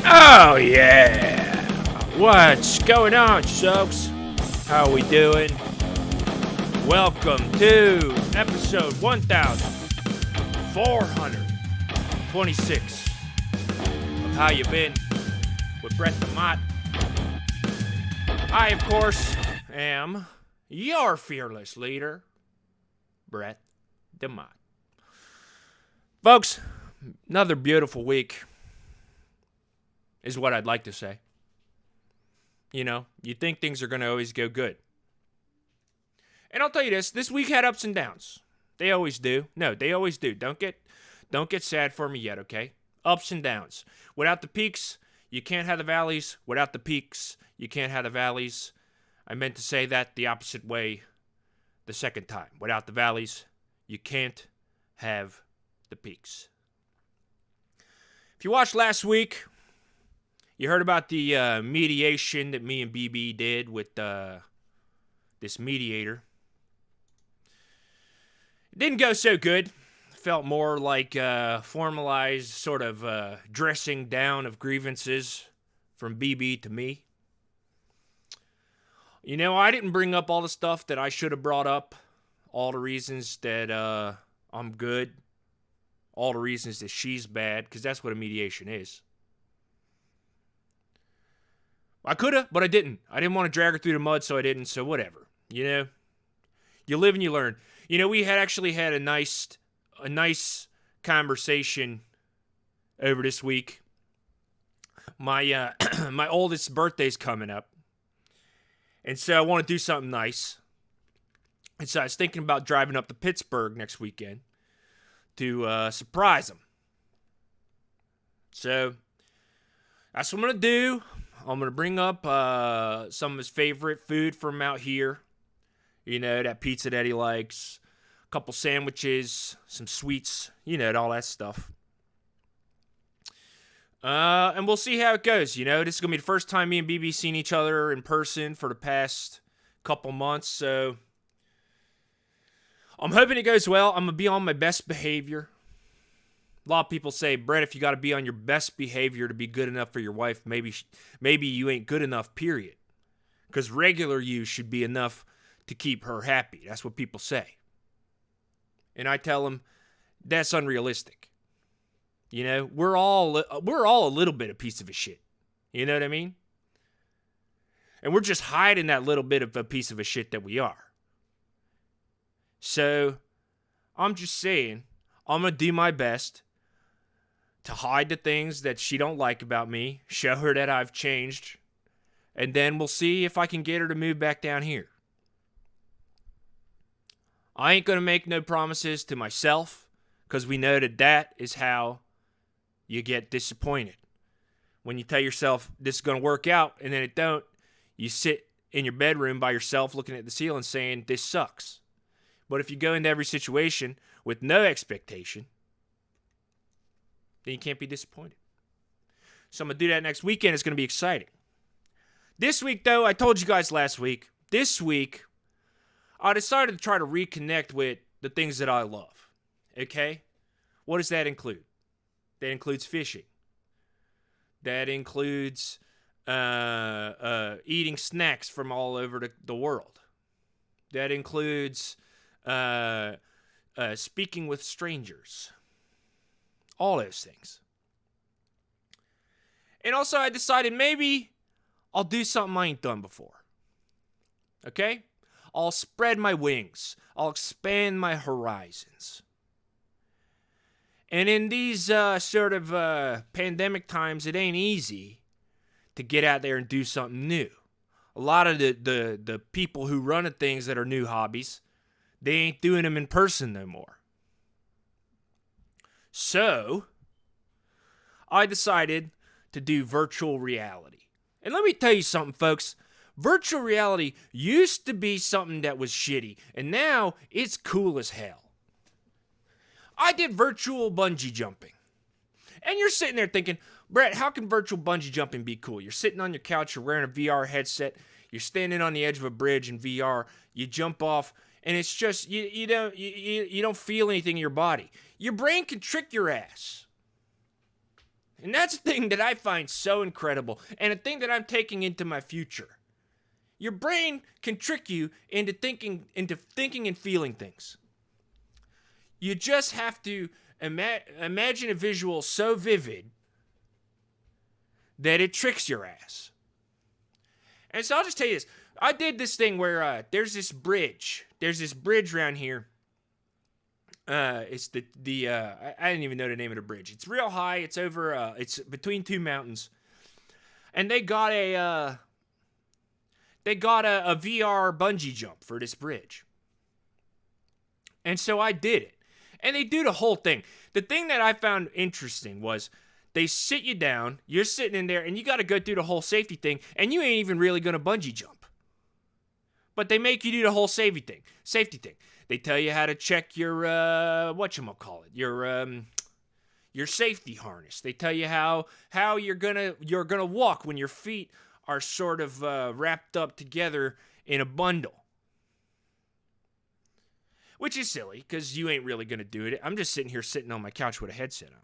Oh yeah! What's going on, folks? How we doing? Welcome to episode 1426 of How You Been with DeMott. I, of course, am your fearless leader, DeMott. Folks, another beautiful week is what I'd like to say. You know, you think things are going to always go good. And I'll tell you this week had ups and downs. They always do. No, they always do. Don't get sad for me yet, okay? Ups and downs. Without the peaks, you can't have the valleys. Without the peaks, you can't have the valleys. I meant to say that the opposite way the second time. Without the valleys, you can't have the peaks. If you watched last week, you heard about the mediation that me and BB did with this mediator. It didn't go so good. Felt more like formalized sort of dressing down of grievances from BB to me. You know, I didn't bring up all the stuff that I should have brought up. All the reasons that I'm good. All the reasons that she's bad. Because that's what a mediation is. I could have, but I didn't. I didn't want to drag her through the mud, so I didn't. So whatever. You know, you live and you learn. You know, we had actually had a nice conversation over this week. My my oldest birthday's coming up, and so I want to do something nice. And so I was thinking about driving up to Pittsburgh next weekend to surprise him. So that's what I'm gonna do. I'm going to bring up some of his favorite food from out here. You know, that pizza that he likes. A couple sandwiches. Some sweets. You know, all that stuff. And we'll see how it goes. You know, this is going to be the first time me and BB seen each other in person for the past couple months. So I'm hoping it goes well. I'm going to be on my best behavior. A lot of people say, Brett, if you got to be on your best behavior to be good enough for your wife, maybe you ain't good enough, period. Because regular you should be enough to keep her happy. That's what people say. And I tell them, that's unrealistic. You know, we're all a little bit a piece of a shit. You know what I mean? And we're just hiding that little bit of a piece of a shit that we are. So, I'm just saying, I'm going to do my best to hide the things that she don't like about me, show her that I've changed, and then we'll see if I can get her to move back down here. I ain't going to make no promises to myself, because we know that is how you get disappointed. When you tell yourself this is going to work out, and then it don't, you sit in your bedroom by yourself looking at the ceiling saying, this sucks. But if you go into every situation with no expectation, then you can't be disappointed. So I'm going to do that next weekend. It's going to be exciting. This week, though, I told you guys last week, this week, I decided to try to reconnect with the things that I love. Okay? What does that include? That includes fishing. That includes eating snacks from all over the world. That includes speaking with strangers. All those things. And also I decided maybe I'll do something I ain't done before. Okay? I'll spread my wings. I'll expand my horizons. And in these sort of pandemic times, it ain't easy to get out there and do something new. A lot of the people who run at things that are new hobbies, they ain't doing them in person no more. So, I decided to do virtual reality. And let me tell you something, folks. Virtual reality used to be something that was shitty, and now it's cool as hell. I did virtual bungee jumping. And you're sitting there thinking, Brett, how can virtual bungee jumping be cool? You're sitting on your couch, you're wearing a VR headset, you're standing on the edge of a bridge in VR, you jump off, and it's just, you don't feel anything in your body. Your brain can trick your ass. And that's a thing that I find so incredible, and a thing that I'm taking into my future. Your brain can trick you into thinking and feeling things. You just have to imagine a visual so vivid that it tricks your ass. And so I'll just tell you this. I did this thing where there's this bridge. There's this bridge around here. It's I didn't even know the name of the bridge. It's real high. It's over. It's between two mountains, and they got a VR bungee jump for this bridge. And so I did it, and they do the whole thing. The thing that I found interesting was they sit you down. You're sitting in there, and you got to go through the whole safety thing, and you ain't even really gonna bungee jump. But they make you do the whole safety thing. They tell you how to check your your safety harness. They tell you how you're gonna walk when your feet are sort of wrapped up together in a bundle. Which is silly, because you ain't really gonna do it. I'm just sitting on my couch with a headset on.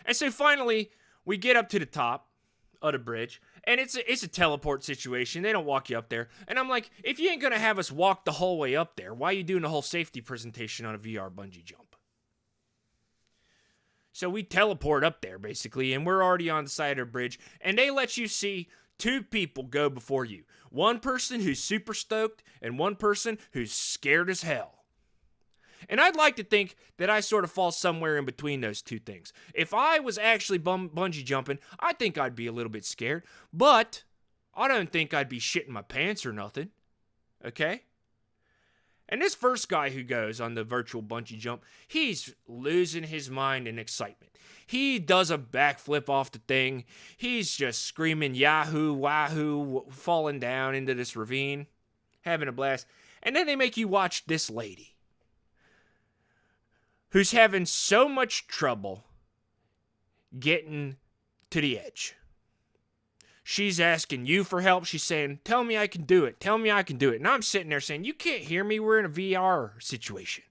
And so finally, we get up to the top of the bridge, and it's a teleport situation. They don't walk you up there. And I'm like, if you ain't gonna have us walk the whole way up there, why are you doing the whole safety presentation on a VR bungee jump? So we teleport up there, basically, and we're already on the side of the bridge, and they let you see two people go before you. One person who's super stoked, and one person who's scared as hell. And I'd like to think that I sort of fall somewhere in between those two things. If I was actually bungee jumping, I think I'd be a little bit scared. But I don't think I'd be shitting my pants or nothing. Okay? And this first guy who goes on the virtual bungee jump, he's losing his mind in excitement. He does a backflip off the thing. He's just screaming yahoo, wahoo, falling down into this ravine, having a blast. And then they make you watch this lady who's having so much trouble getting to the edge. She's asking you for help. She's saying, tell me I can do it. Tell me I can do it. And I'm sitting there saying, you can't hear me. We're in a VR situation.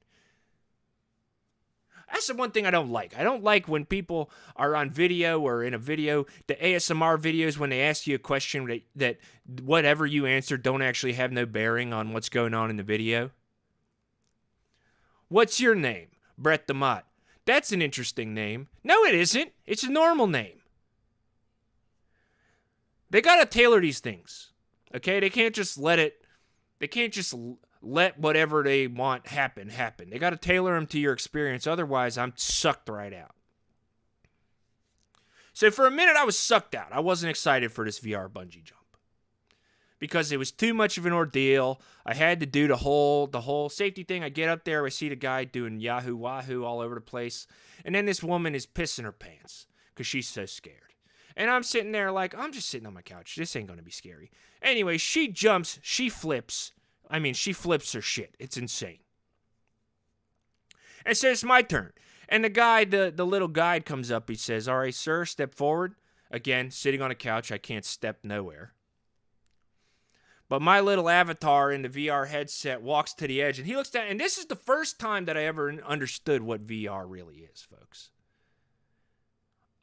That's the one thing I don't like. I don't like when people are on video or in a video, the ASMR videos, when they ask you a question that whatever you answer don't actually have no bearing on what's going on in the video. What's your name? Brett DeMott. That's an interesting name. No, it isn't. It's a normal name. They gotta tailor these things. Okay? They can't just let whatever they want happen. They gotta tailor them to your experience. Otherwise, I'm sucked right out. So for a minute, I was sucked out. I wasn't excited for this VR bungee jump. Because it was too much of an ordeal. I had to do the whole safety thing. I get up there, I see the guy doing yahoo wahoo all over the place. And then this woman is pissing her pants because she's so scared. And I'm sitting there like, I'm just sitting on my couch. This ain't going to be scary. Anyway, she jumps, she flips her shit. It's insane. And so it's my turn. And the guy, the little guide comes up. He says, all right, sir, step forward. Again, sitting on a couch. I can't step nowhere. But my little avatar in the VR headset walks to the edge, and he looks down, and this is the first time that I ever understood what VR really is, folks.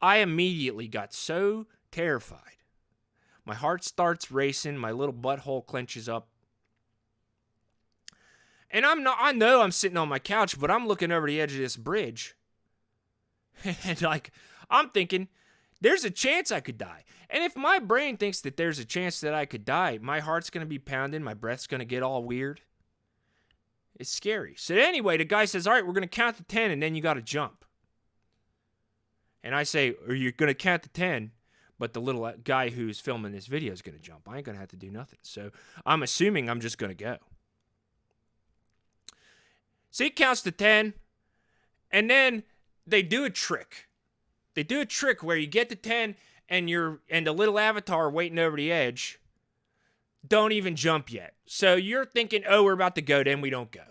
I immediately got so terrified. My heart starts racing, my little butthole clenches up. And I know I'm sitting on my couch, but I'm looking over the edge of this bridge. And I'm thinking, there's a chance I could die. And if my brain thinks that there's a chance that I could die, my heart's going to be pounding, my breath's going to get all weird. It's scary. So anyway, the guy says, all right, we're going to count to 10, and then you got to jump. And I say, are you going to count to 10? But the little guy who's filming this video is going to jump. I ain't going to have to do nothing. So I'm assuming I'm just going to go. So he counts to 10, and then they do a trick. They do a trick where you get to 10, and the little avatar waiting over the edge don't even jump yet. So you're thinking, oh, we're about to go, then we don't go.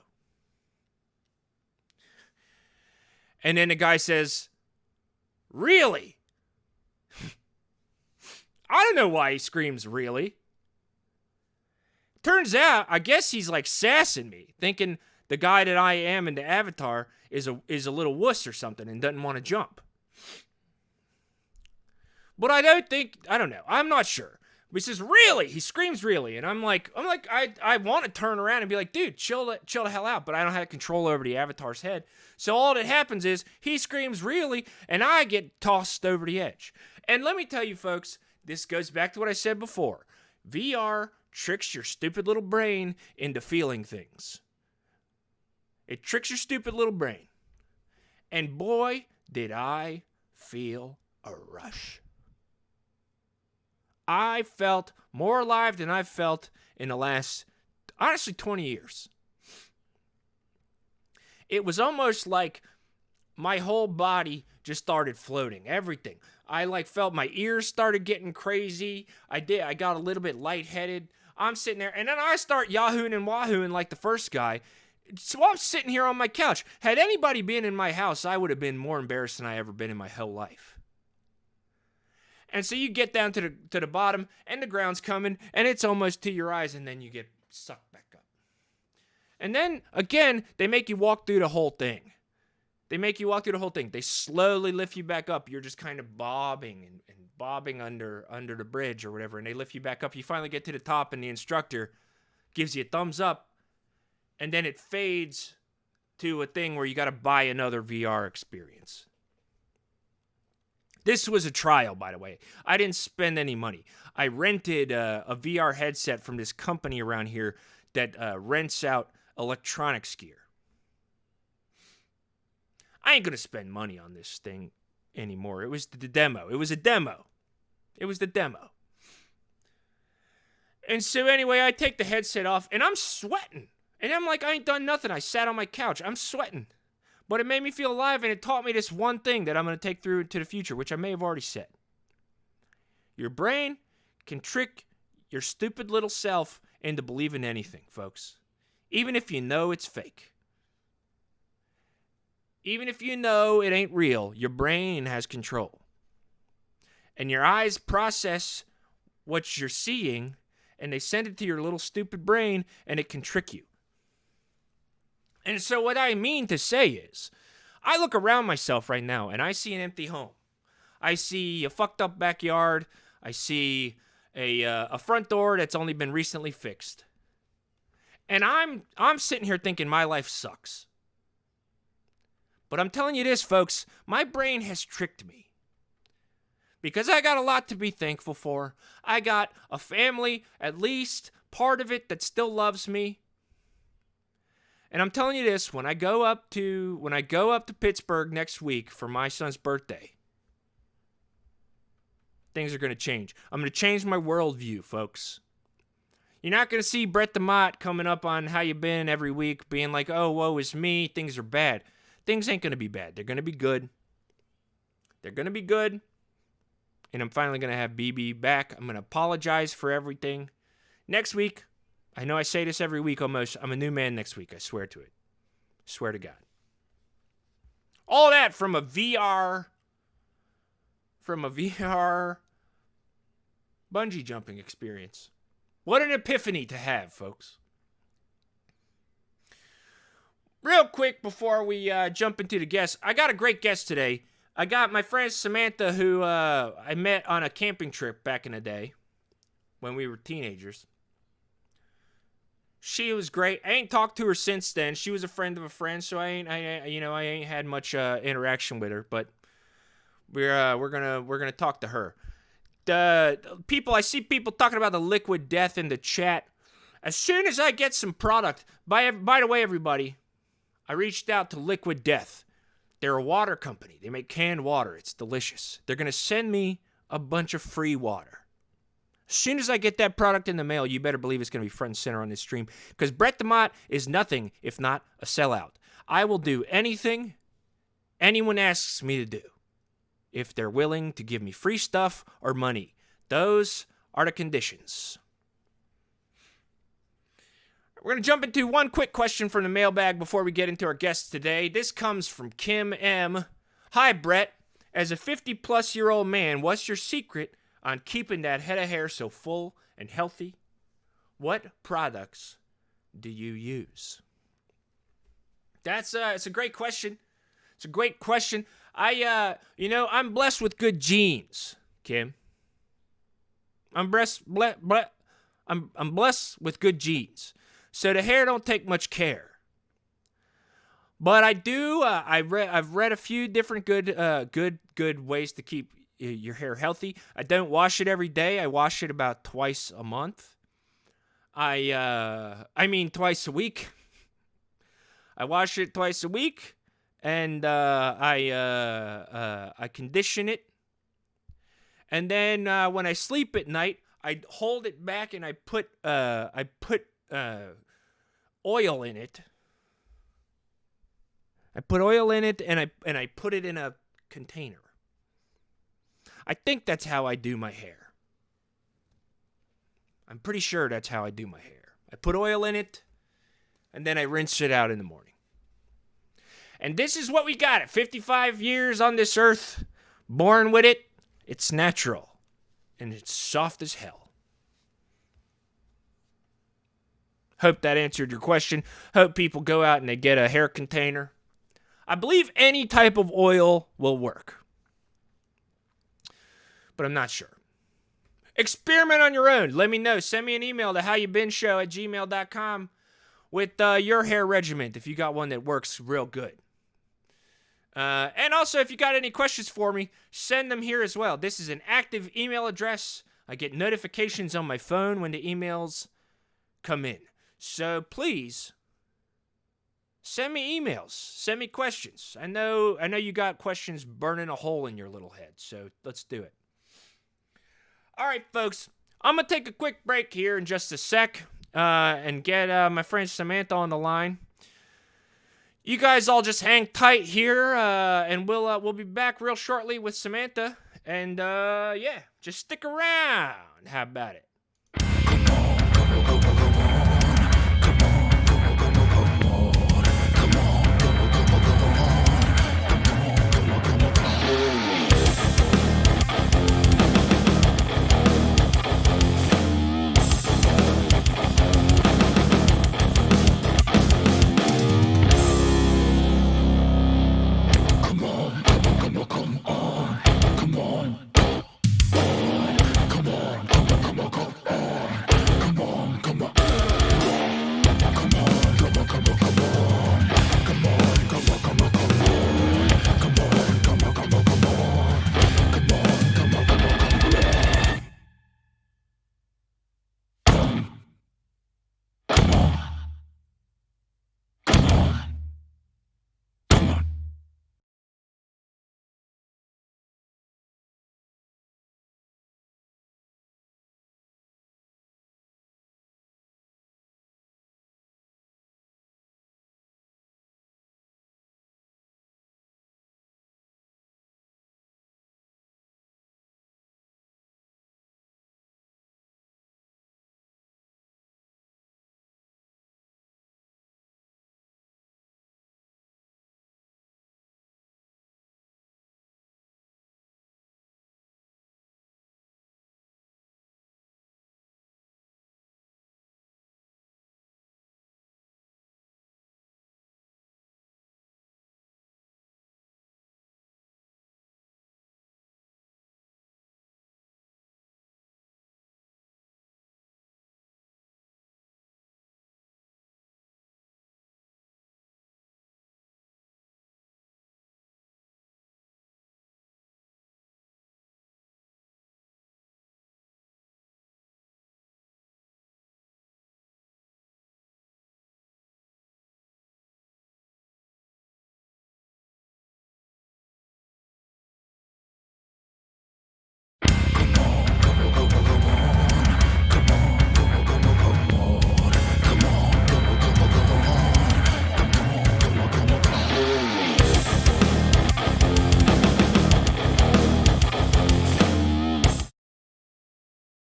And then the guy says, really? I don't know why he screams, really. Turns out, I guess he's like sassing me, thinking the guy that I am in the avatar is a little wuss or something and doesn't want to jump. But I don't know. I'm not sure. But he says, really? He screams, really. And I'm like, I want to turn around and be like, dude, chill the hell out. But I don't have control over the avatar's head. So all that happens is he screams, really, and I get tossed over the edge. And let me tell you, folks, this goes back to what I said before. VR tricks your stupid little brain into feeling things. It tricks your stupid little brain. And boy, did I feel a rush. I felt more alive than I've felt in the last, honestly, 20 years. It was almost like my whole body just started floating. Everything. I felt my ears started getting crazy. I got a little bit lightheaded. I'm sitting there, and then I start yahooing and wahooing like the first guy. So I'm sitting here on my couch. Had anybody been in my house, I would have been more embarrassed than I ever been in my whole life. And so you get down to the bottom, and the ground's coming, and it's almost to your eyes, and then you get sucked back up. And then, again, they make you walk through the whole thing. They slowly lift you back up. You're just kind of bobbing and bobbing under the bridge or whatever, and they lift you back up. You finally get to the top, and the instructor gives you a thumbs up, and then it fades to a thing where you got to buy another VR experience. This was a trial, by the way. I didn't spend any money. I rented a VR headset from this company around here that rents out electronics gear. I ain't going to spend money on this thing anymore. It was the demo. It was the demo. And so anyway, I take the headset off, and I'm sweating. And I'm like, I ain't done nothing. I sat on my couch. I'm sweating. But it made me feel alive, and it taught me this one thing that I'm going to take through to the future, which I may have already said. Your brain can trick your stupid little self into believing anything, folks. Even if you know it's fake. Even if you know it ain't real, your brain has control. And your eyes process what you're seeing, and they send it to your little stupid brain, and it can trick you. And so what I mean to say is, I look around myself right now, and I see an empty home. I see a fucked up backyard. I see a front door that's only been recently fixed. And I'm sitting here thinking my life sucks. But I'm telling you this, folks, my brain has tricked me. Because I got a lot to be thankful for. I got a family, at least part of it, that still loves me. And I'm telling you this, when I go up to Pittsburgh next week for my son's birthday, things are going to change. I'm going to change my worldview, folks. You're not going to see Brett DeMott coming up on How You Been every week being like, oh, woe is me, things are bad. Things ain't going to be bad. They're going to be good. And I'm finally going to have BB back. I'm going to apologize for everything. Next week, I know I say this every week almost, I'm a new man next week. I swear to it. Swear to God. All that from a VR bungee jumping experience. What an epiphany to have, folks. Real quick before we jump into the guests, I got a great guest today. I got my friend Samantha, who I met on a camping trip back in the day when we were teenagers. She was great. I ain't talked to her since then. She was a friend of a friend, so I ain't had much interaction with her. But we're gonna talk to her. I see people talking about the liquid death in the chat. As soon as I get some product, by the way, everybody, I reached out to Liquid Death. They're a water company. They make canned water. It's delicious. They're gonna send me a bunch of free water. As soon as I get that product in the mail, you better believe it's going to be front and center on this stream. Because Brett DeMott is nothing if not a sellout. I will do anything anyone asks me to do if they're willing to give me free stuff or money. Those are the conditions. We're going to jump into one quick question from the mailbag before we get into our guests today. This comes from Kim M. Hi, Brett. As a 50-plus-year-old man, what's your secret on keeping that head of hair so full and healthy? What products do you use? It's a great question. It's a great question. I'm blessed with good genes, Kim. I'm blessed with good genes. So the hair don't take much care. But I do. I've read a few different good ways to keep your hair healthy. I don't wash it every day. I wash it about twice a month. Twice a week. I wash it twice a week, and I condition it. And then when I sleep at night, I hold it back and I put oil in it. I put oil in it and I put it in a container. I think that's how I do my hair. I'm pretty sure that's how I do my hair. I put oil in it and then I rinse it out in the morning. And this is what we got at 55 years on this earth, born with it. It's natural and it's soft as hell. Hope that answered your question. Hope people go out and they get a hair container. I believe any type of oil will work, but I'm not sure. Experiment on your own. Let me know. Send me an email to howyoubeen@gmail.com with your hair regimen if you got one that works real good. And also, if you got any questions for me, send them here as well. This is an active email address. I get notifications on my phone when the emails come in. So please send me emails. Send me questions. I know you got questions burning a hole in your little head. So let's do it. All right, folks. I'm going to take a quick break here in just a sec and get my friend Samantha on the line. You guys all just hang tight here, and we'll be back real shortly with Samantha. And just stick around. How about it?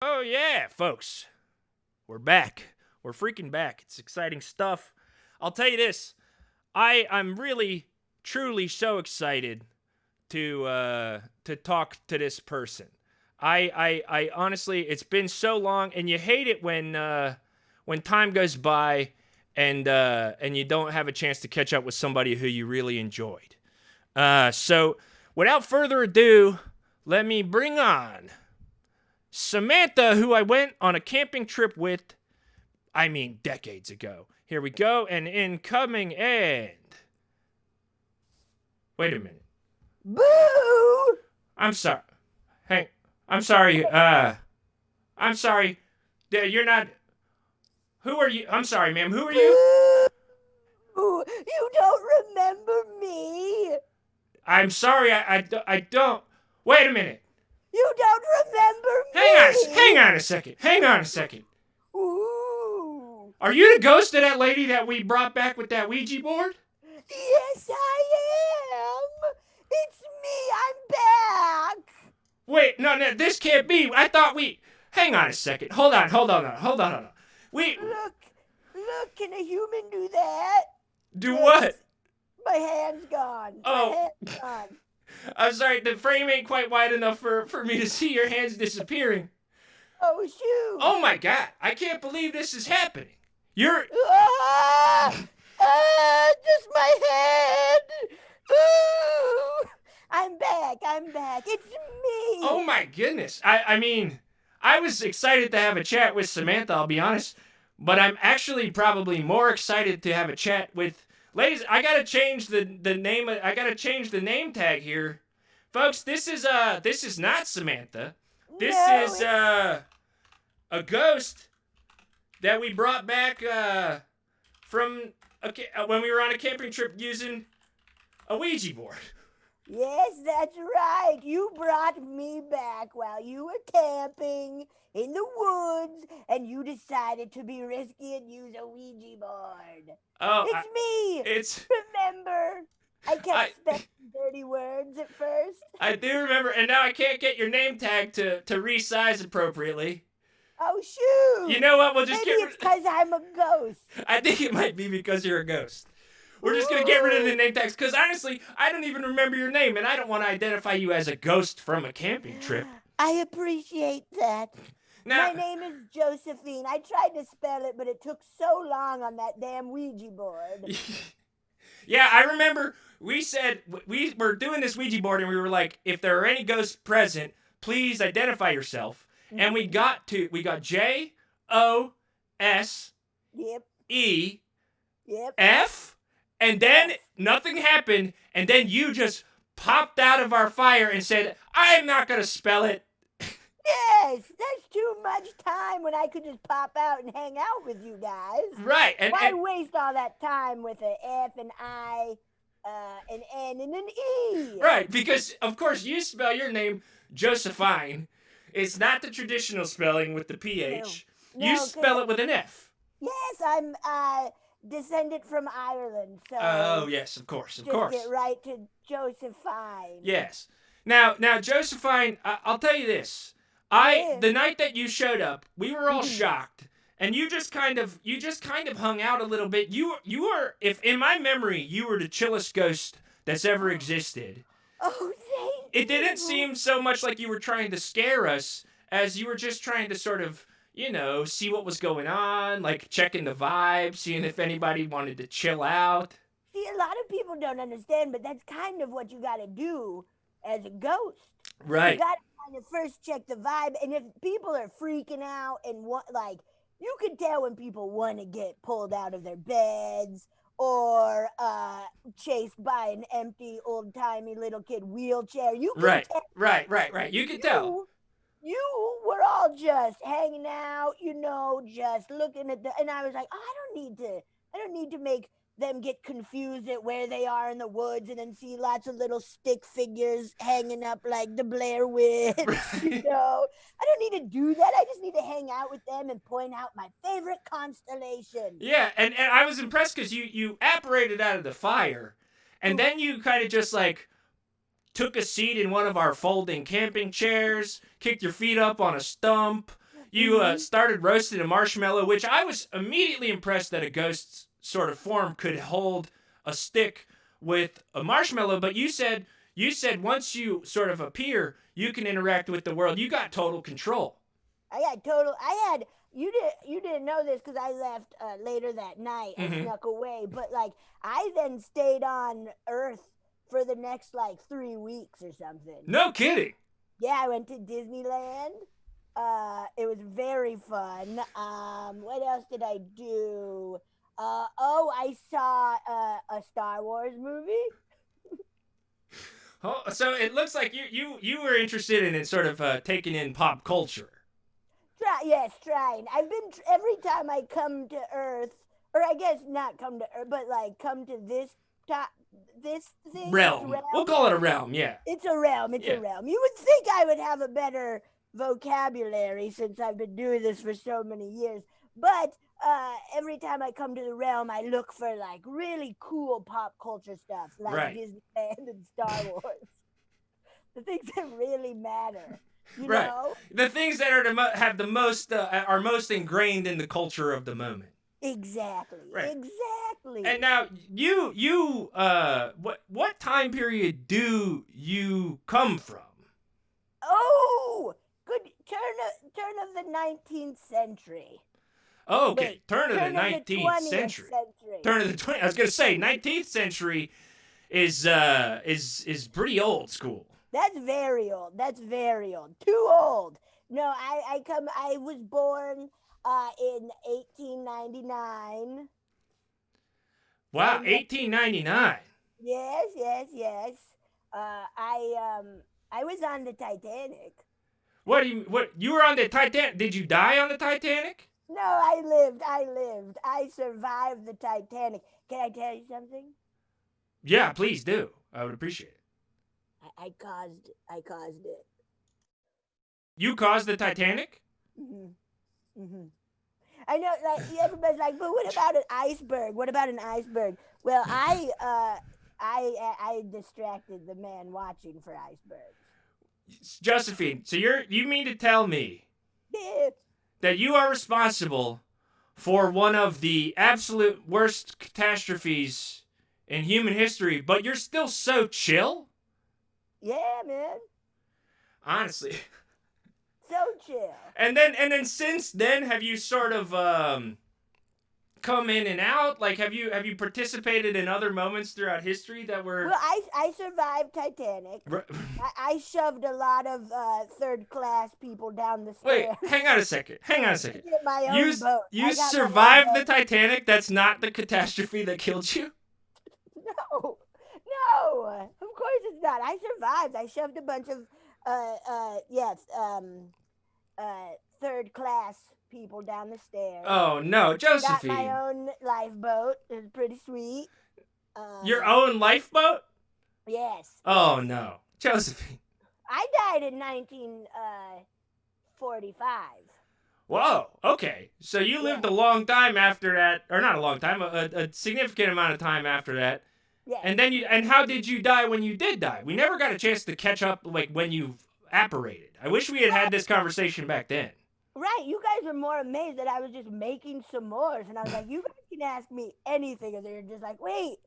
Oh, yeah, folks. We're back. We're freaking back. It's exciting stuff. I'll tell you this. I'm really, truly so excited to talk to this person. I honestly, it's been so long, and you hate it when time goes by and you don't have a chance to catch up with somebody who you really enjoyed. So without further ado, let me bring on Samantha, who I went on a camping trip with, decades ago. Here we go, and incoming, and... Wait a minute. Boo! I'm sorry. Hey, I'm sorry, I'm sorry. You're not... Who are you? I'm sorry, ma'am. Who are you? Boo! You don't remember me? I'm sorry, I don't... Wait a minute. You don't remember me? Hang on a second. Ooh. Are you the ghost of that lady that we brought back with that Ouija board? Yes, I am. It's me. I'm back. Wait, no, this can't be. I thought we... Hang on a second. Hold on. Look, can a human do that? Do what? My hand's gone. Oh. My hand's gone. I'm sorry, the frame ain't quite wide enough for me to see your hands disappearing. Oh, shoot. Oh my god, I can't believe this is happening. You're... Just my head. Ooh. I'm back. It's me. Oh my goodness. I was excited to have a chat with Samantha, I'll be honest. But I'm actually probably more excited to have a chat with... Ladies, I gotta change the name. I gotta change the name tag here, folks. This is not Samantha. This is a ghost that we brought back from when we were on a camping trip using a Ouija board. Yes, that's right. You brought me back while you were camping in the woods, and you decided to be risky and use a Ouija board. Oh, it's me. Remember? I kept spelling dirty words at first. I do remember, and now I can't get your name tag to resize appropriately. Oh, shoot. You know what? We'll just Maybe it's because I'm a ghost. I think it might be because you're a ghost. We're just going to get rid of the name tags, because honestly, I don't even remember your name, and I don't want to identify you as a ghost from a camping trip. I appreciate that. Now, my name is Josephine. I tried to spell it, but it took so long on that damn Ouija board. Yeah, I remember we said we were doing this Ouija board, and we were like, if there are any ghosts present, please identify yourself. And we got J-O-S-E-F, and then nothing happened, and then you just popped out of our fire and said, I'm not going to spell it. Yes, that's too much time when I could just pop out and hang out with you guys. Right. Why waste all that time with an F, an I, an N, and an E? Right, because, of course, you spell your name Josephine. It's not the traditional spelling with the PH. No, you spell it with an F. Yes, I'm descended from Ireland, so... Oh, yes, of course. Just get right to Josephine. Yes. Now, Josephine, I'll tell you this. The night that you showed up, we were all shocked, and you just kind of hung out a little bit. You were, if in my memory, you were the chillest ghost that's ever existed. Oh, thank you. It didn't seem so much like you were trying to scare us as you were just trying to sort of, see what was going on, like checking the vibe, seeing if anybody wanted to chill out. See, a lot of people don't understand, but that's kind of what you got to do as a ghost. Right. You got to kind of first check the vibe, and if people are freaking out and you can tell when people want to get pulled out of their beds or chased by an empty old-timey little kid wheelchair. You can right. tell. Right. You can tell. You were all just hanging out, just looking at and I was like, oh, I don't need to make them get confused at where they are in the woods and then see lots of little stick figures hanging up like the Blair Witch, I don't need to do that. I just need to hang out with them and point out my favorite constellation. Yeah, and I was impressed because you apparated out of the fire, and then you kind of just like took a seat in one of our folding camping chairs, kicked your feet up on a stump. You started roasting a marshmallow, which I was immediately impressed that a ghost's sort of form could hold a stick with a marshmallow, but you said once you sort of appear, you can interact with the world. You got total control. I had you didn't know this because I left later that night. I Mm-hmm. snuck away, but like I then stayed on Earth for the next like 3 weeks or something. No kidding. Yeah, I went to Disneyland. It was very fun. What else did I do? I saw a Star Wars movie. Oh, so it looks like you were interested in it, sort of taking in pop culture. Trying. I've been every time I come to Earth, or I guess not come to Earth, but like come to this thing. Realm. We'll call it a realm. Yeah. It's a realm. It's Yeah. a realm. You would think I would have a better vocabulary since I've been doing this for so many years, but every time I come to the realm, I look for like really cool pop culture stuff, like Right. Disneyland and Star Wars. The things that really matter. You Right. know? The things that have the most are most ingrained in the culture of the moment. Exactly. Right. Exactly. And now you what time period do you come from? Oh, good turn of the 19th century. Oh, okay, Wait, turn of the turn of the 19th 20th century. century. Turn of the 20th. I was gonna say 19th century is pretty old school. That's very old. That's very old. Too old. No, I was born in 1899. Wow, And 1899. Yes. I was on the Titanic. What you were on the Titanic? Did you die on the Titanic? No, I lived. I survived the Titanic. Can I tell you something? Yeah, please do. I would appreciate it. I caused it. You caused the Titanic? I know, like everybody's like, but what about an iceberg? What about an iceberg? Well, I distracted the man watching for icebergs. Josephine, so you mean to tell me that you are responsible for one of the absolute worst catastrophes in human history, but you're still so chill? Yeah, man. Honestly. So chill. And then since then, have you sort of come in and out? Like, have you participated in other moments throughout history that were? Well, I survived Titanic. I shoved a lot of third class people down the stairs. Wait, hang on a second. Get my own boat. You I got my own survived the boat. Titanic? That's not the catastrophe that killed you? No, of course it's not. I survived. I shoved a bunch of third class people down the stairs. Oh no, Josephine. Got my own lifeboat. It was pretty sweet. Your own lifeboat? Yes. Oh no, Josephine. I died in 1945. Whoa. Okay. So you lived a long time after that, or not a long time, a significant amount of time after that. Yeah. And how did you die when you did die? We never got a chance to catch up, like when you apparated. I wish we had this conversation back then. Right, you guys were more amazed that I was just making s'mores, and I was like, you guys can ask me anything, and they're just like, wait,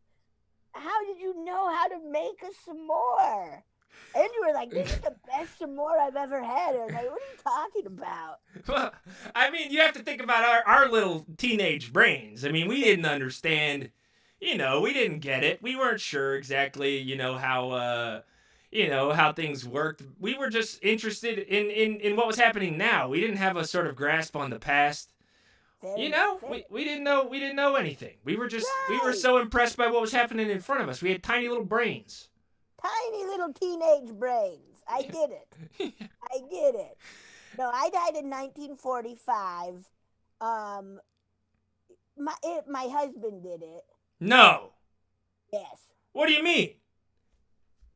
how did you know how to make a s'more? And you were like, this is the best s'more I've ever had. I was like, what are you talking about? Well, I mean, you have to think about our little teenage brains. I mean, we didn't understand, we didn't get it. We weren't sure exactly, how things worked. We were just interested in what was happening now. We didn't have a sort of grasp on the past. We didn't know anything. We were so impressed by what was happening in front of us. We had tiny little brains. Tiny little teenage brains. I get it. I get it. No, I died in 1945. My husband did it. No. Yes. What do you mean?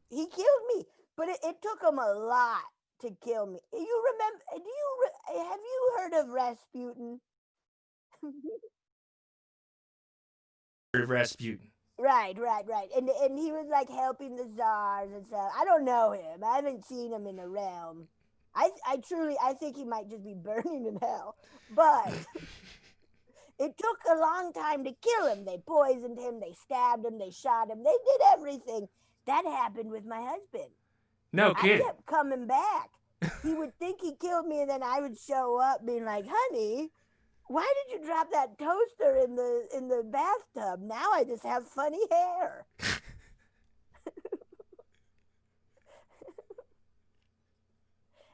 He killed me, but it took him a lot to kill me. You remember? Have you heard of Rasputin? Rasputin. Right. And he was like helping the czars and stuff. I don't know him. I haven't seen him in the realm. I think he might just be burning in hell. But it took a long time to kill him. They poisoned him, they stabbed him, they shot him. They did everything. That happened with my husband. No kidding. I kept coming back. He would think he killed me, and then I would show up being like, honey, Why did you drop that toaster in the bathtub? Now I just have funny hair.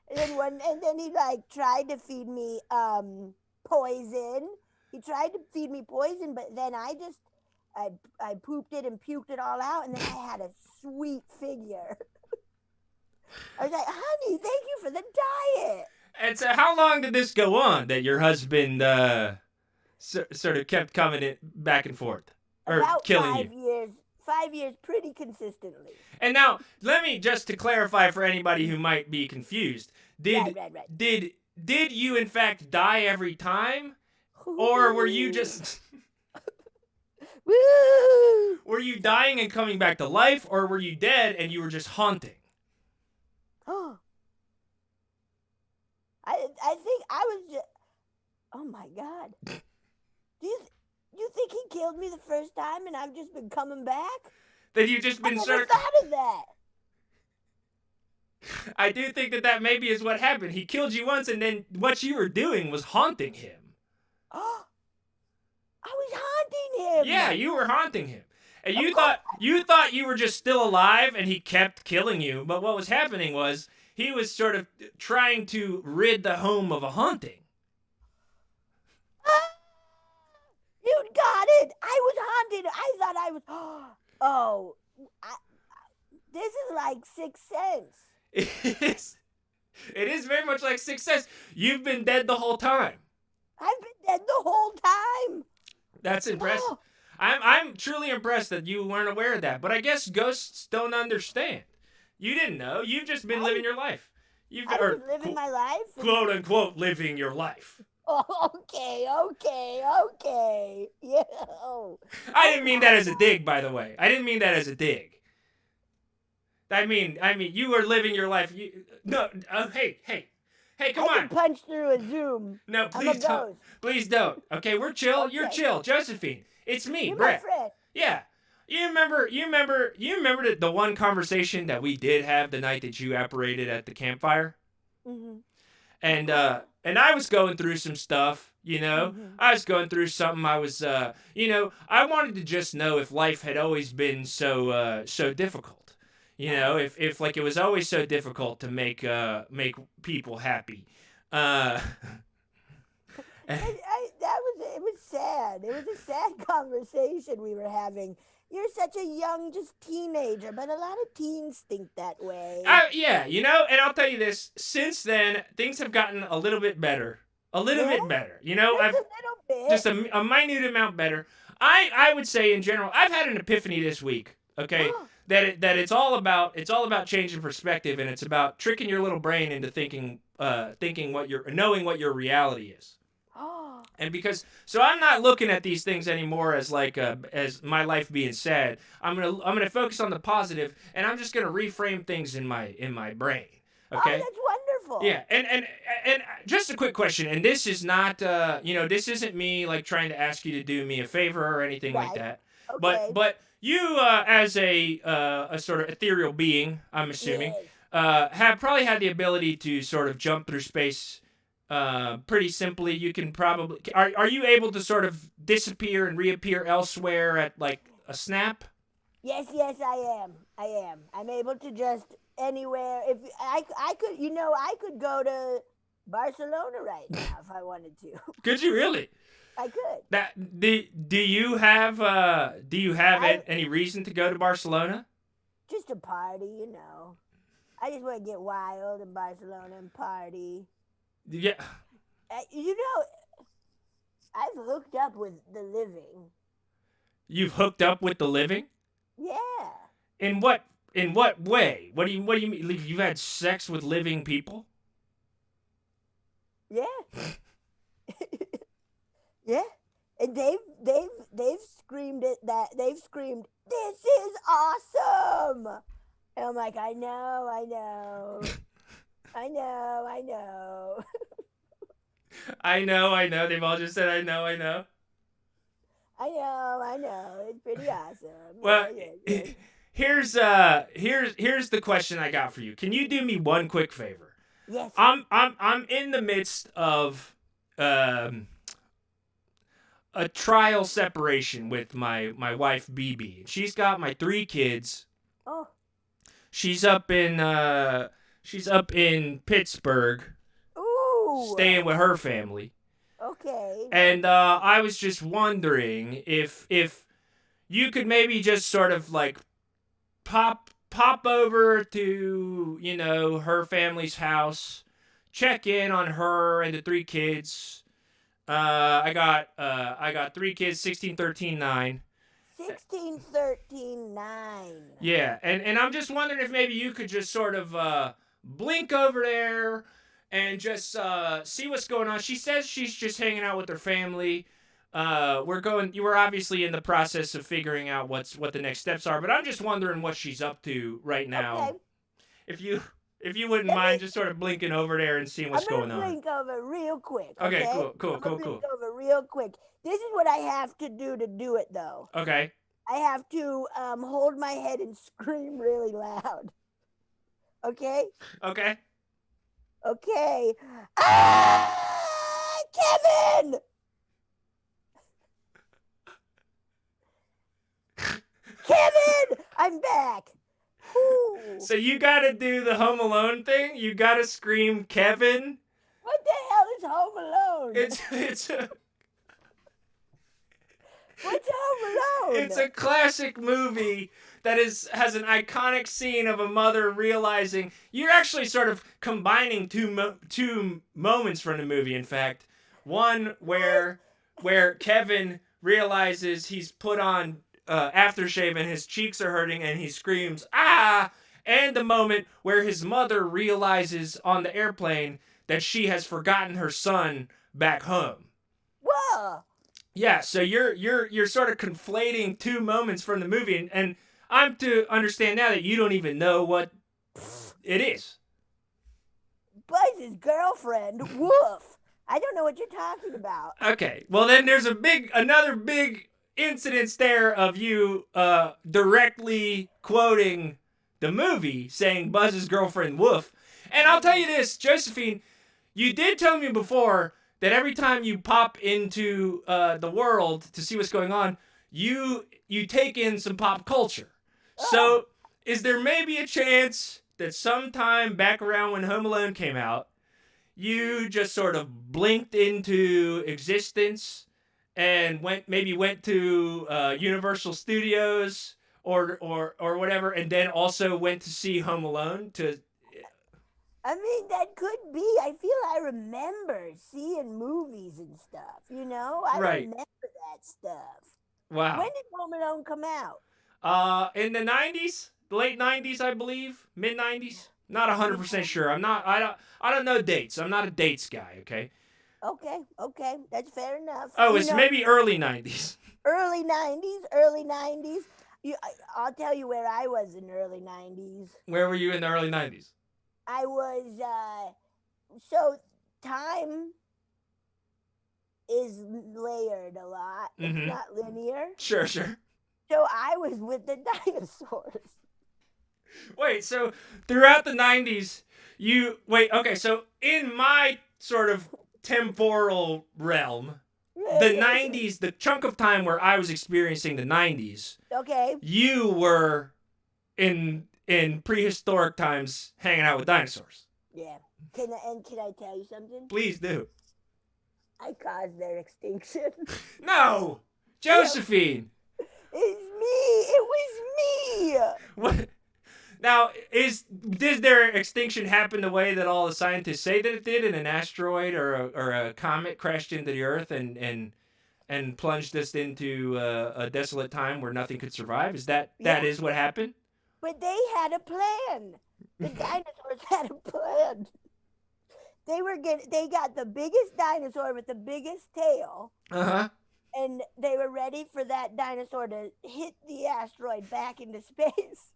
And then he like tried to feed me poison. He tried to feed me poison, but then I pooped it and puked it all out, and then I had a sweet figure. I was like, honey, thank you for the diet. And so how long did this go on that your husband sort of kept coming back and forth? Or About killing 5 you? years. 5 years pretty consistently. And now, let me just to clarify for anybody who might be confused. Right. Did you in fact die every time? Or were you just Woo! were you dying and coming back to life, or were you dead and you were just haunting? Oh. I think I was just. Oh my God. Do you think he killed me the first time and I've just been coming back? That you've just I been never thought of that. I do think that maybe is what happened. He killed you once, and then what you were doing was haunting him. Oh, I was haunting him. Yeah, you were haunting him. And Of you course. thought you were just still alive and he kept killing you, but what was happening was he was sort of trying to rid the home of a haunting. Ah, you got it. I was haunted. I thought I was. Oh, this is like Sixth Sense. It is very much like Sixth Sense. You've been dead the whole time. I've been dead the whole time. That's impressive. Oh. I'm truly impressed that you weren't aware of that. But I guess ghosts don't understand. You didn't know. You've just been living your life. I was living my life. Quote unquote living your life. Oh, okay. Yeah. I didn't mean that as a dig, by the way. I didn't mean that as a dig. I mean, you were living your life. Hey, come I on. can punch through a Zoom. No, I'm a please don't. ghost. Please don't. Okay, we're chill. Okay. You're chill, Josephine. It's me, You're Brett. my friend. Yeah. You remember the one conversation that we did have the night that you apparated at the campfire? Mm-hmm. And I was going through some stuff, you know. Mm-hmm. I was going through something. I was I wanted to just know if life had always been so difficult. You know, if like it was always so difficult to make people happy. It was sad. It was a sad conversation we were having. You're such a young, just teenager, but a lot of teens think that way. Yeah, you know, and I'll tell you this. Since then, things have gotten a little bit better. A little bit better. You know, Just a little bit. just a minute amount better. I would say in general, I've had an epiphany this week. Okay, that it's all about changing perspective, and it's about tricking your little brain into thinking knowing what your reality is. And so I'm not looking at these things anymore as like as my life being sad. I'm gonna focus on the positive, and I'm just gonna reframe things in my brain. Okay. Oh, that's wonderful. Yeah, and just a quick question, and this is not this isn't me like trying to ask you to do me a favor or anything like that. Okay. But you as a sort of ethereal being, I'm assuming, Yes. have probably had the ability to sort of jump through space pretty simply. You can probably are you able to sort of disappear and reappear elsewhere at like a snap? Yes, I am. I'm able to just anywhere. If I could, I could go to Barcelona right now if I wanted to. Could you really? I could. Do you have any reason to go to Barcelona? Just a party, I just want to get wild in Barcelona and party. Yeah. I've hooked up with the living. You've hooked up with the living? Yeah. In what way? What do you mean? Like, you've had sex with living people? Yeah. Yeah. And they've screamed they've screamed, "This is awesome!" And I'm like, I know. I know. They've all just said, I know. I know. It's pretty awesome. Well, Yeah. here's the question I got for you. Can you do me one quick favor? Yes. I'm in the midst of a trial separation with my wife BB. She's got my 3 kids. Oh. She's up in Pittsburgh. Ooh. Staying with her family. Okay. And I was just wondering if you could maybe just sort of like pop over to, you know, her family's house, check in on her and the 3 kids. I got 3 kids, 16, 13, 9. 16, 13, 9. Yeah, and I'm just wondering if maybe you could just sort of blink over there and just see what's going on. She says she's just hanging out with her family. You were obviously in the process of figuring out what the next steps are, but I'm just wondering what she's up to right now. Okay. If you wouldn't mind just sort of blinking over there and seeing what's going on. I'm going to blink over real quick. Okay, cool. I'm going to blink over real quick. This is what I have to do it, though. Okay. I have to hold my head and scream really loud. Okay? Okay. Okay. Ah! Kevin! Kevin! I'm back. Whew. So you gotta do the Home Alone thing? You gotta scream Kevin? What the hell is Home Alone? It's a... What's Home Alone? It's a classic movie that has an iconic scene of a mother realizing... You're actually sort of combining two moments from the movie, in fact. One where Kevin realizes he's put on aftershave and his cheeks are hurting and he screams, ah! And the moment where his mother realizes on the airplane that she has forgotten her son back home. Whoa! Yeah, so you're sort of conflating 2 moments from the movie, and I'm to understand now that you don't even know what it is. Buzz's girlfriend, woof. I don't know what you're talking about. Okay, well then there's another big incidence there of you directly quoting the movie, saying Buzz's girlfriend, woof. And I'll tell you this, Josephine, you did tell me before that every time you pop into the world to see what's going on, you take in some pop culture. So is there maybe a chance that sometime back around when Home Alone came out, you just sort of blinked into existence and went to Universal Studios or whatever, and then also went to see Home Alone to... I mean, that could be. I feel I remember seeing movies and stuff, you know? I remember that stuff. Wow. When did Home Alone come out? In the 90s? The late 90s, I believe. Mid-90s? Not 100% sure. I don't know dates. I'm not a dates guy, okay? Okay. That's fair enough. Oh, it's maybe early 90s. Early 90s. I'll tell you where I was in the early 90s. Where were you in the early 90s? I was, so time is layered a lot. It's not linear. Sure. So I was with the dinosaurs. Wait, so throughout the 90s, so in my sort of temporal realm, the 90s, the chunk of time where I was experiencing the 90s, okay, you were in prehistoric times hanging out with dinosaurs. Yeah. Can I tell you something? Please do. I caused their extinction. No! Josephine! It's me! It was me! What? Now, did their extinction happen the way that all the scientists say that it did, in an asteroid or a comet crashed into the Earth and plunged us into a desolate time where nothing could survive? Is that is what happened? But they had a plan. The dinosaurs had a plan. They got the biggest dinosaur with the biggest tail. Uh-huh. And they were ready for that dinosaur to hit the asteroid back into space.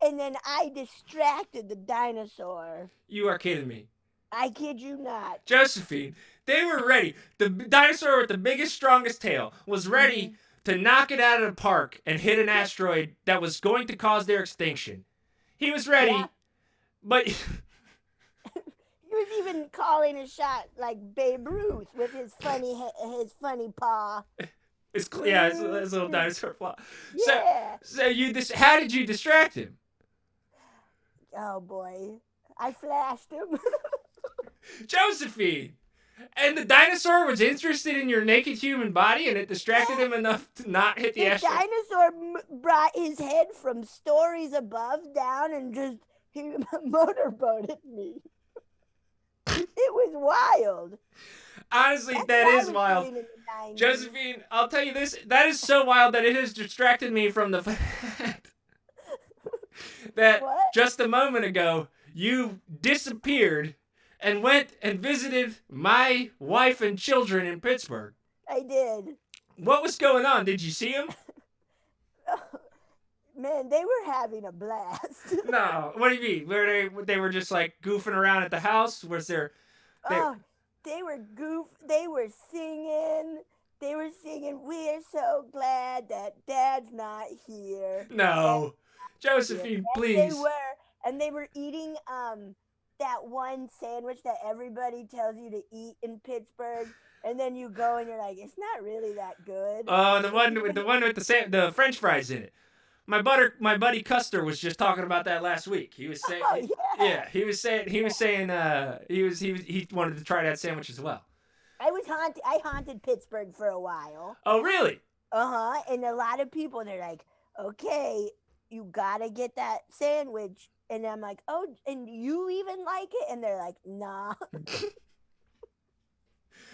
And then I distracted the dinosaur. You are kidding me. I kid you not. Josephine, they were ready. The dinosaur with the biggest, strongest tail was ready to knock it out of the park and hit an asteroid that was going to cause their extinction. He was ready, but... He was even calling a shot like Babe Ruth with his funny paw. His little dinosaur paw. Yeah. How did you distract him? Oh boy, I flashed him. Josephine! And the dinosaur was interested in your naked human body, and it distracted him enough to not hit the asteroid. The dinosaur brought his head from stories above down and just he motorboated me. It was wild. Honestly, that is wild. Josephine, I'll tell you this. That is so wild that it has distracted me from the fact that just a moment ago, you disappeared and went and visited my wife and children in Pittsburgh. I did. What was going on? Did you see them? Man, they were having a blast. No, what do you mean? They were just like goofing around at the house? Was there? They were They were singing. We're so glad that Dad's not here. No, Josephine, please. They were eating that one sandwich that everybody tells you to eat in Pittsburgh, and then you go and you're like, it's not really that good. Oh, the one with the French fries in it. My buddy Custer was just talking about that last week. He was saying, he wanted to try that sandwich as well. I haunted Pittsburgh for a while. Oh, really? And a lot of people, they're like, okay, you gotta get that sandwich. And I'm like, oh, and you even like it? And they're like, nah.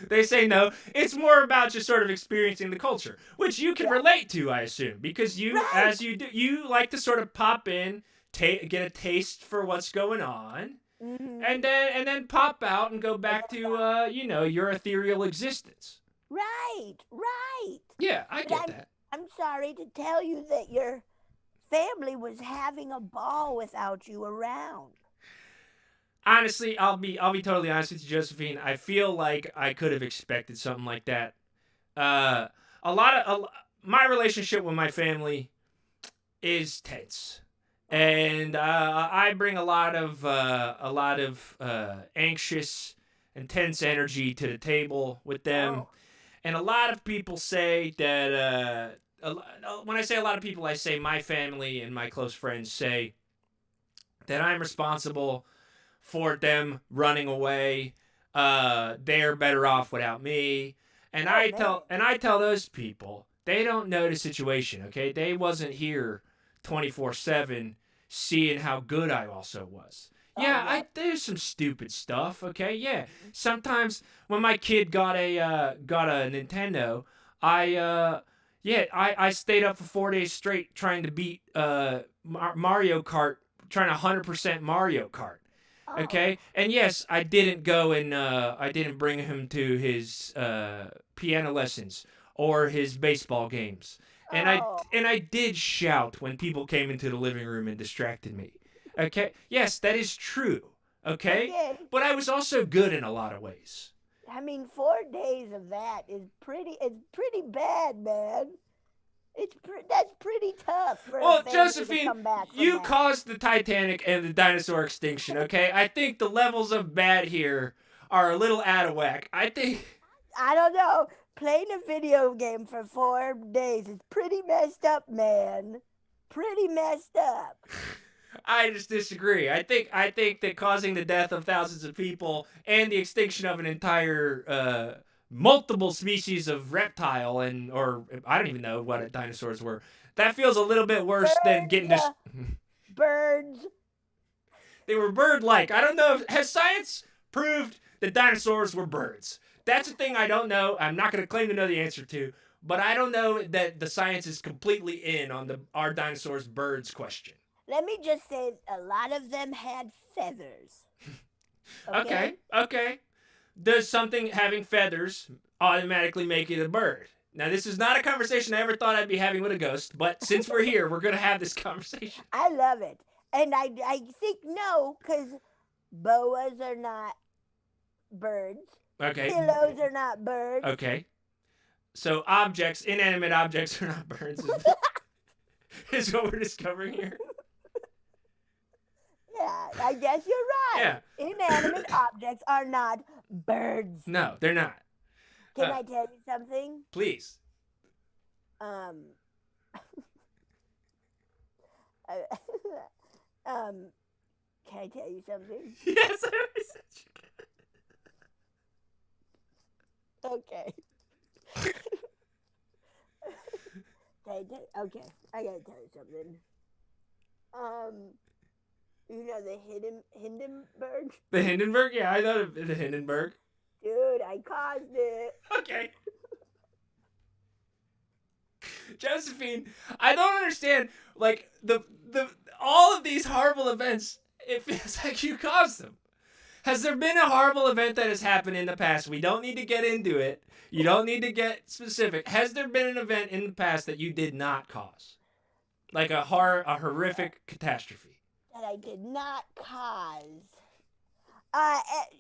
They say no. It's more about just sort of experiencing the culture, which you can relate to, I assume, because as you do, you like to sort of pop in, get a taste for what's going on, and then pop out and go back to your ethereal existence. Right. Yeah, I get that. I'm sorry to tell you that your family was having a ball without you around. Honestly, I'll be totally honest with you, Josephine. I feel like I could have expected something like that. My relationship with my family is tense, and I bring a lot of anxious and tense energy to the table with them. Oh. And a lot of people say that when I say a lot of people, I say my family and my close friends say that I'm responsible for them running away. They're better off without me. And I tell those people, they don't know the situation, okay? They wasn't here 24/7 seeing how good I also was. Yeah, I do some stupid stuff, okay? Yeah. Sometimes when my kid got a Nintendo, I stayed up for 4 days straight trying to beat Mario Kart, trying to 100% Mario Kart. Okay, and yes, I didn't go and I didn't bring him to his piano lessons or his baseball games, and I did shout when people came into the living room and distracted me. Okay, yes, that is true. Okay, but I was also good in a lot of ways. I mean, 4 days of that is pretty bad, man. That's pretty tough for a family Josephine, to come back from you that. caused the Titanic and the dinosaur extinction, okay? I think the levels of bad here are a little out of whack. I don't know. Playing a video game for 4 days is pretty messed up, man. Pretty messed up. I just disagree. I think that causing the death of thousands of people and the extinction of an entire multiple species of reptile or I don't even know what dinosaurs were. That feels a little bit worse than getting this. Birds. They were bird-like. I don't know. Has science proved that dinosaurs were birds? That's a thing I don't know. I'm not going to claim to know the answer to, but I don't know that the science is completely in on are dinosaurs birds question. Let me just say a lot of them had feathers. Okay. Does something having feathers automatically make it a bird? Now, this is not a conversation I ever thought I'd be having with a ghost, but since we're here, we're going to have this conversation. I love it. And I think no, because boas are not birds. Okay. Pillows are not birds. Okay. So inanimate objects are not birds is what we're discovering here. Yeah, I guess you're right. Yeah. Inanimate objects are not birds. No, they're not. Can I tell you something? Please. Um, can I tell you something? Yes, I already said you Okay. Okay, I gotta tell you something. You know the Hindenburg? The Hindenburg? Yeah, I thought of the Hindenburg. Dude, I caused it. Okay. Josephine, I don't understand. Like the all of these horrible events, it feels like you caused them. Has there been a horrible event that has happened in the past? We don't need to get into it. You don't need to get specific. Has there been an event in the past that you did not cause? Like a horrific catastrophe? That I did not cause.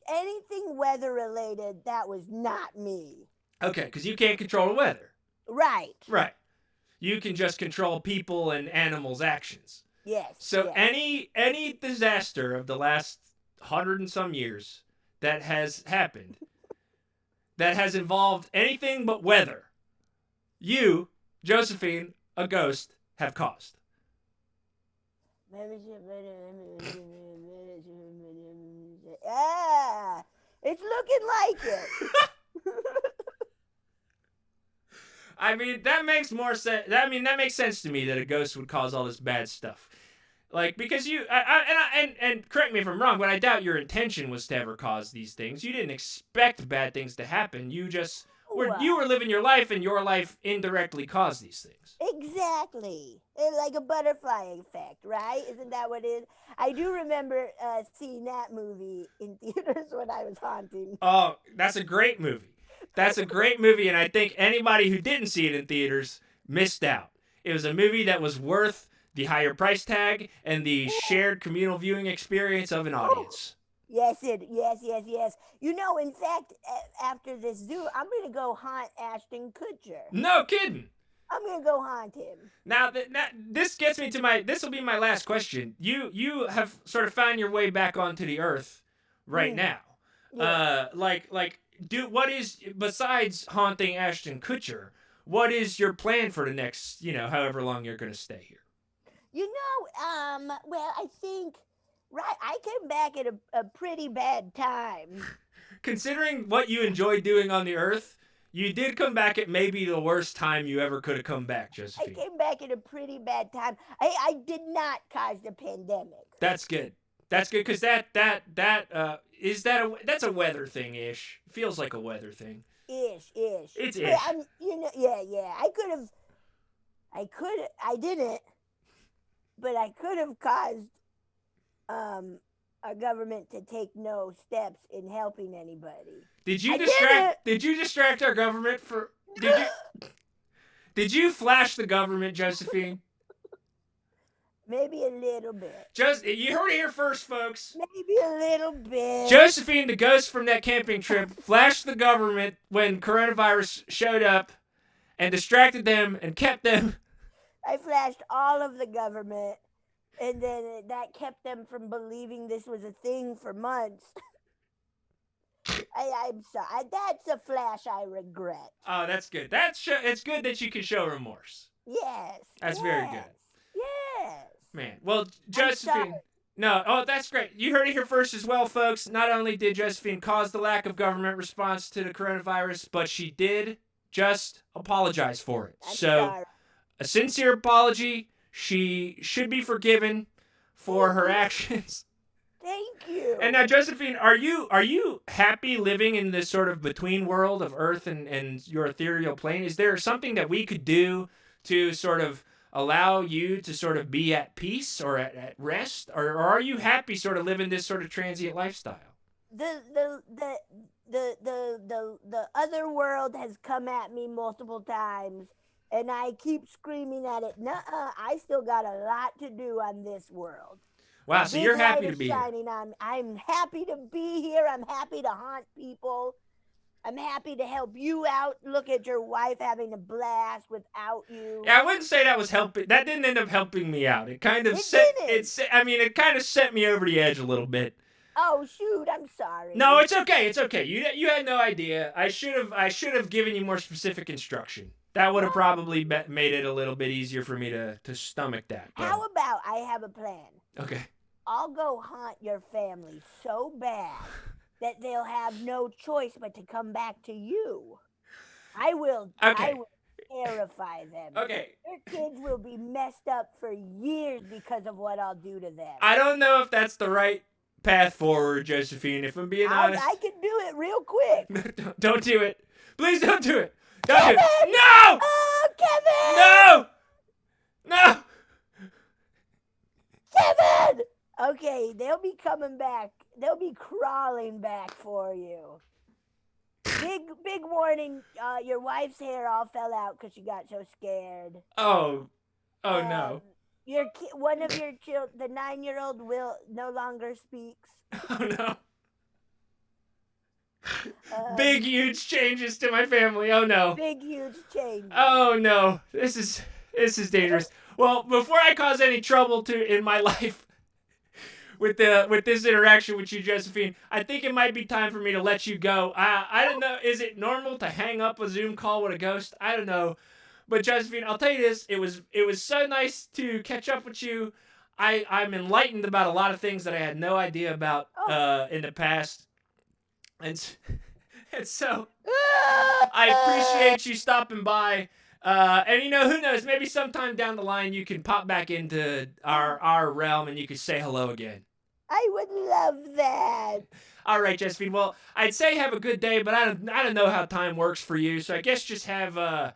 Anything weather related, that was not me. Okay, because you can't control the weather. Right. Right. You can just control people and animals' actions. Yes. So yes. any disaster of the last 100 and some years that has happened, that has involved anything but weather, you, Josephine, a ghost, have caused. Yeah, it's looking like it. I mean, that makes more sense. I mean, that makes sense to me that a ghost would cause all this bad stuff. Like, because you, and correct me if I'm wrong, but I doubt your intention was to ever cause these things. You didn't expect bad things to happen. You just you were living your life, and your life indirectly caused these things. Exactly. It's like a butterfly effect, right? Isn't that what it is? I do remember seeing that movie in theaters when I was haunting. Oh, that's a great movie. That's a great movie, and I think anybody who didn't see it in theaters missed out. It was a movie that was worth the higher price tag and the shared communal viewing experience of an audience. Yes. You know, in fact, after this zoo, I'm going to go haunt Ashton Kutcher. No kidding. I'm going to go haunt him. Now, this gets me to this will be my last question. You have sort of found your way back onto the earth right now. Yeah. What is, besides haunting Ashton Kutcher, what is your plan for the next, however long you're going to stay here? Well, I think, I came back at a pretty bad time. Considering what you enjoy doing on the earth, you did come back at maybe the worst time you ever could have come back, Josephine. I came back at a pretty bad time. I did not cause the pandemic. That's good. That's good, because that's a weather thing ish. Feels like a weather thing. Ish. It's ish. Yeah. I didn't, but I could have caused our government to take no steps in helping anybody. Did you distract our government for? Did you flash the government, Josephine? Maybe a little bit. You heard it here first, folks. Maybe a little bit. Josephine, the ghost from that camping trip, flashed the government when coronavirus showed up and distracted them and kept them. I flashed all of the government, and then that kept them from believing this was a thing for months. I'm sorry. That's a flash I regret. Oh, that's good. It's good that you can show remorse. Yes. That's very good. Yes. Man, well, Josephine. That's great. You heard it here first as well, folks. Not only did Josephine cause the lack of government response to the coronavirus, but she did just apologize for it. I'm sorry. A sincere apology. She should be forgiven for her actions. Thank you. And now, Josephine, are you happy living in this sort of between world of Earth and your ethereal plane? Is there something that we could do to sort of allow you to sort of be at peace or at rest, or are you happy sort of living this sort of transient lifestyle? The other world has come at me multiple times, and I keep screaming at it. Nuh-uh, I still got a lot to do on this world. Wow, so you're happy to be shining here. I'm happy to be here. I'm happy to haunt people. I'm happy to help you out. Look at your wife having a blast without you. Yeah, I wouldn't say that was helping. That didn't end up helping me out. It kind of it kind of set me over the edge a little bit. Oh shoot, I'm sorry. No, it's okay. It's okay. You had no idea. I should have given you more specific instruction. That would have probably made it a little bit easier for me to stomach that. But... How about I have a plan? Okay. I'll go haunt your family so bad that they'll have no choice but to come back to you. I will terrify them. Okay. Their kids will be messed up for years because of what I'll do to them. I don't know if that's the right path forward, Josephine, if I'm being honest. I can do it real quick. Don't do it. Please don't do it. Don't Kevin! do it. No! Oh, Kevin! No! No! Kevin! Okay, they'll be coming back. They'll be crawling back for you. Big warning. Your wife's hair all fell out because she got so scared. Oh no. One of your children, the 9-year-old, will no longer speaks. Oh no. Big huge changes to my family. Oh no. Big huge changes. Oh no. This is dangerous. Well, before I cause any trouble in my life with this interaction with you, Josephine, I think it might be time for me to let you go. I don't know. Is it normal to hang up a Zoom call with a ghost? I don't know. But Josephine, I'll tell you this: it was so nice to catch up with you. I'm enlightened about a lot of things that I had no idea about in the past, and so I appreciate you stopping by. And who knows? Maybe sometime down the line you can pop back into our realm and you can say hello again. I would love that. All right, Josephine. Well, I'd say have a good day, but I don't know how time works for you. So I guess just have a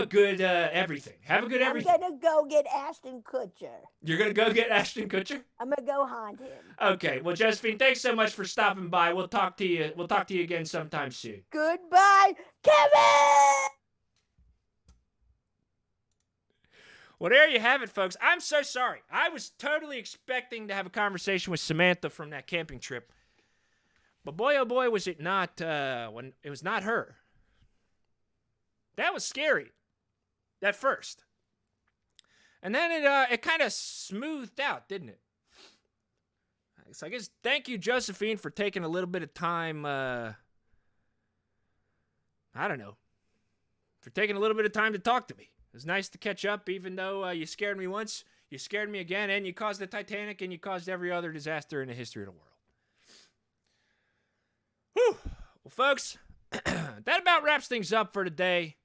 good everything. Have a good everything. I'm gonna go get Ashton Kutcher. You're gonna go get Ashton Kutcher? I'm gonna go haunt him. Okay. Well, Josephine, thanks so much for stopping by. We'll talk to you. We'll talk to you again sometime soon. Goodbye, Kevin. Well, there you have it, folks. I'm so sorry. I was totally expecting to have a conversation with Samantha from that camping trip. But boy, oh boy, was it not, when it was not her. That was scary at first. And then it kind of smoothed out, didn't it? So I guess thank you, Josephine, for taking a little bit of time, I don't know, for taking a little bit of time to talk to me. It was nice to catch up, even though you scared me once, you scared me again, and you caused the Titanic, and you caused every other disaster in the history of the world. Whew. Well, folks, that about wraps things up for today.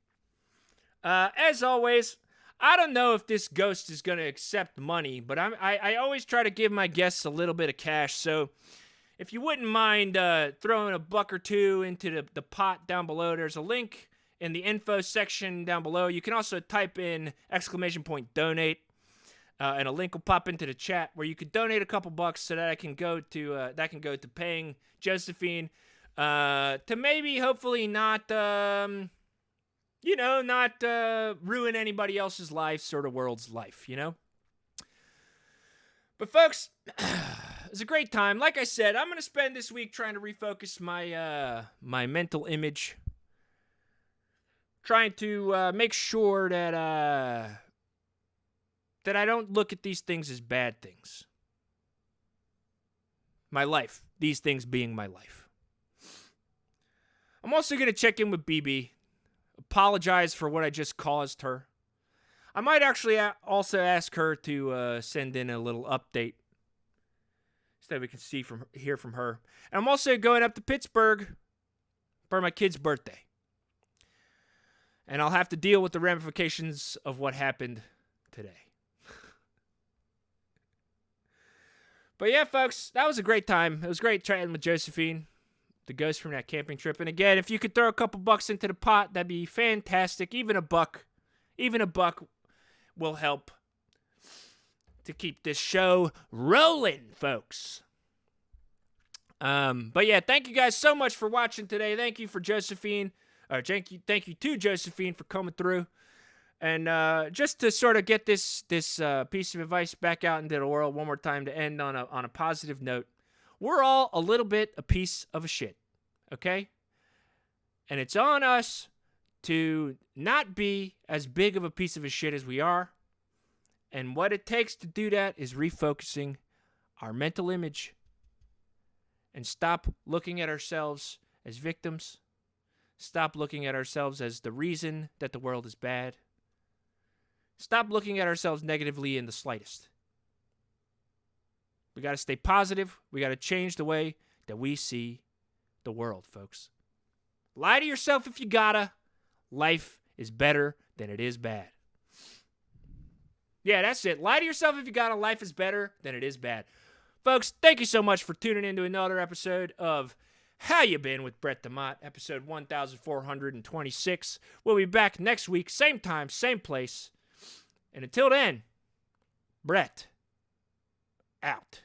As always, I don't know if this ghost is going to accept money, but I always try to give my guests a little bit of cash, so if you wouldn't mind throwing a buck or two into the pot down below, there's a link in the info section down below. You can also type in !donate, and a link will pop into the chat where you could donate a couple bucks so that I can go to paying Josephine to maybe hopefully not ruin anybody else's life or the world's life, But folks, it was a great time. Like I said, I'm gonna spend this week trying to refocus my mental image. Trying to make sure that I don't look at these things as bad things. My life. These things being my life. I'm also going to check in with BB. Apologize for what I just caused her. I might actually also ask her to send in a little update so that we can hear from her. And I'm also going up to Pittsburgh for my kid's birthday. And I'll have to deal with the ramifications of what happened today. But yeah, folks, that was a great time. It was great chatting with Josephine, the ghost from that camping trip. And again, if you could throw a couple bucks into the pot, that'd be fantastic. Even a buck will help to keep this show rolling, folks. But yeah, thank you guys so much for watching today. Thank you for Josephine. Thank you to Josephine for coming through. And just to sort of get this piece of advice back out into the world one more time to end on a positive note. We're all a little bit a piece of a shit, okay? And it's on us to not be as big of a piece of a shit as we are. And what it takes to do that is refocusing our mental image and stop looking at ourselves as victims. Stop looking at ourselves as the reason that the world is bad. Stop looking at ourselves negatively in the slightest. We got to stay positive. We got to change the way that we see the world, folks. Lie to yourself if you gotta. Life is better than it is bad. Yeah, that's it. Lie to yourself if you gotta. Life is better than it is bad. Folks, thank you so much for tuning in to another episode of How You Been with Brett DeMott, episode 1426. We'll be back next week, same time, same place. And until then, Brett, out.